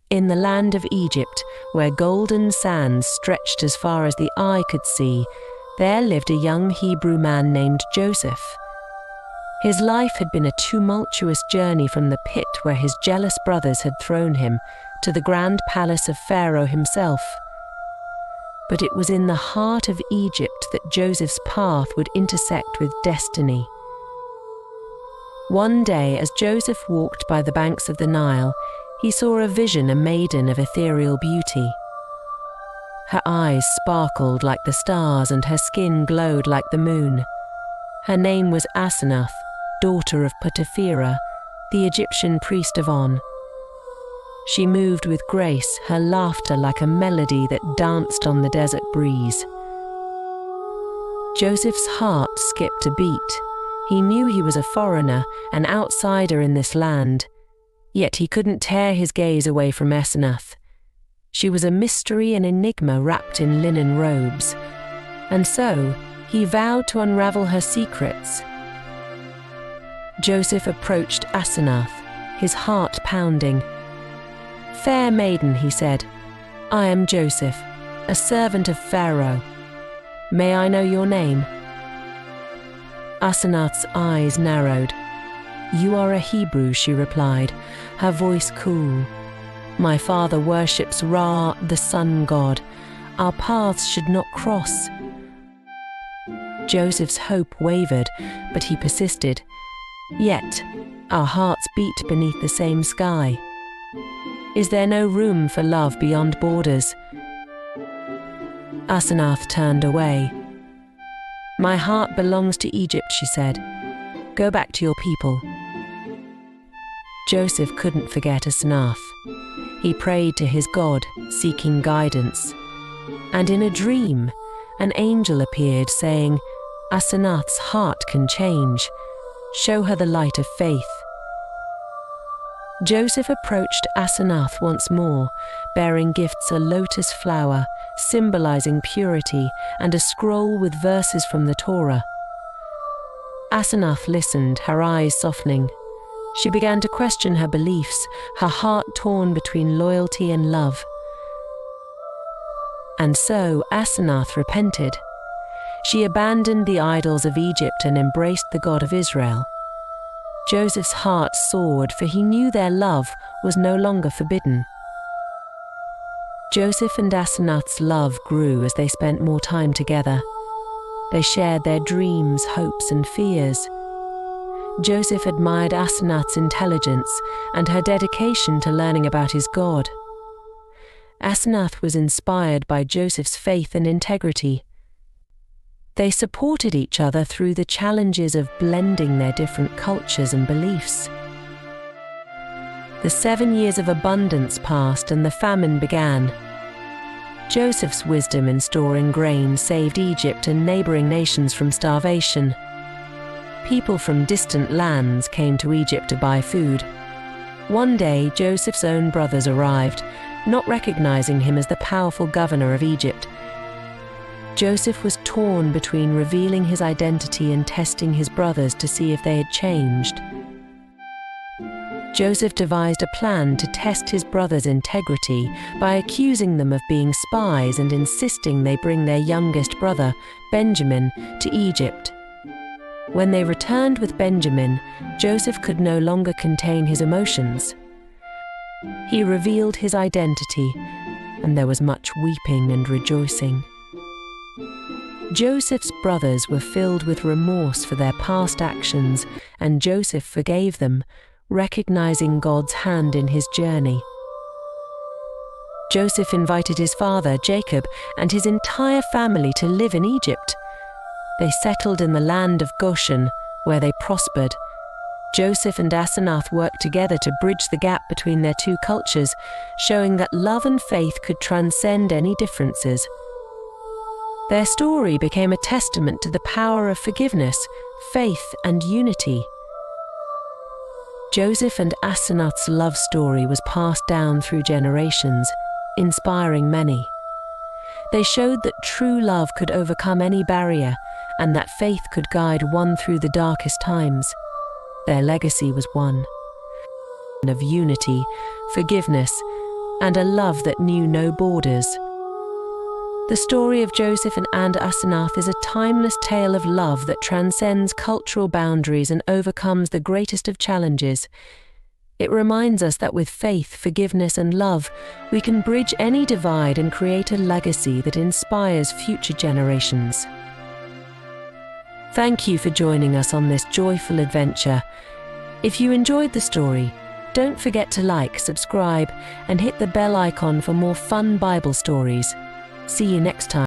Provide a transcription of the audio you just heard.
In the land of Egypt, where golden sands stretched as far as the eye could see, there lived a young Hebrew man named Joseph. His life had been a tumultuous journey from the pit where his jealous brothers had thrown him to the grand palace of Pharaoh himself. But it was in the heart of Egypt that Joseph's path would intersect with destiny. One day, as Joseph walked by the banks of the Nile, he saw a vision, a maiden of ethereal beauty. Her eyes sparkled like the stars and her skin glowed like the moon. Her name was Asenath, daughter of Potipherah, the Egyptian priest of On. She moved with grace, her laughter like a melody that danced on the desert breeze. Joseph's heart skipped a beat. He knew he was a foreigner, an outsider in this land, yet he couldn't tear his gaze away from Asenath. She was a mystery, an enigma wrapped in linen robes, and so he vowed to unravel her secrets. Joseph approached Asenath, his heart pounding. "Fair maiden," he said, "I am Joseph, a servant of Pharaoh. May I know your name?" Asenath's eyes narrowed. "You are a Hebrew," she replied, her voice cool. "My father worships Ra, the sun god. Our paths should not cross." Joseph's hope wavered, but he persisted. "Yet, our hearts beat beneath the same sky. Is there no room for love beyond borders?" Asenath turned away. "My heart belongs to Egypt," she said. "Go back to your people." Joseph couldn't forget Asenath. He prayed to his God, seeking guidance. And in a dream, an angel appeared saying, "Asenath's heart can change. Show her the light of faith." Joseph approached Asenath once more, bearing gifts: a lotus flower, symbolizing purity, and a scroll with verses from the Torah. Asenath listened, her eyes softening. She began to question her beliefs, her heart torn between loyalty and love. And so Asenath repented. She abandoned the idols of Egypt and embraced the God of Israel. Joseph's heart soared, for he knew their love was no longer forbidden. Joseph and Asenath's love grew as they spent more time together. They shared their dreams, hopes, and fears. Joseph admired Asenath's intelligence and her dedication to learning about his God. Asenath was inspired by Joseph's faith and integrity. They supported each other through the challenges of blending their different cultures and beliefs. The 7 years of abundance passed and the famine began. Joseph's wisdom in storing grain saved Egypt and neighboring nations from starvation. People from distant lands came to Egypt to buy food. One day, Joseph's own brothers arrived, not recognizing him as the powerful governor of Egypt. Joseph was torn between revealing his identity and testing his brothers to see if they had changed. Joseph devised a plan to test his brothers' integrity by accusing them of being spies and insisting they bring their youngest brother, Benjamin, to Egypt. When they returned with Benjamin, Joseph could no longer contain his emotions. He revealed his identity, and there was much weeping and rejoicing. Joseph's brothers were filled with remorse for their past actions, and Joseph forgave them, recognizing God's hand in his journey. Joseph invited his father, Jacob, and his entire family to live in Egypt. They settled in the land of Goshen, where they prospered. Joseph and Asenath worked together to bridge the gap between their two cultures, showing that love and faith could transcend any differences. Their story became a testament to the power of forgiveness, faith, and unity. Joseph and Asenath's love story was passed down through generations, inspiring many. They showed that true love could overcome any barrier, and that faith could guide one through the darkest times. Their legacy was one of unity, forgiveness, and a love that knew no borders. The story of Joseph and Asenath is a timeless tale of love that transcends cultural boundaries and overcomes the greatest of challenges. It reminds us that with faith, forgiveness, and love, we can bridge any divide and create a legacy that inspires future generations. Thank you for joining us on this joyful adventure. If you enjoyed the story, don't forget to like, subscribe, and hit the bell icon for more fun Bible stories. See you next time.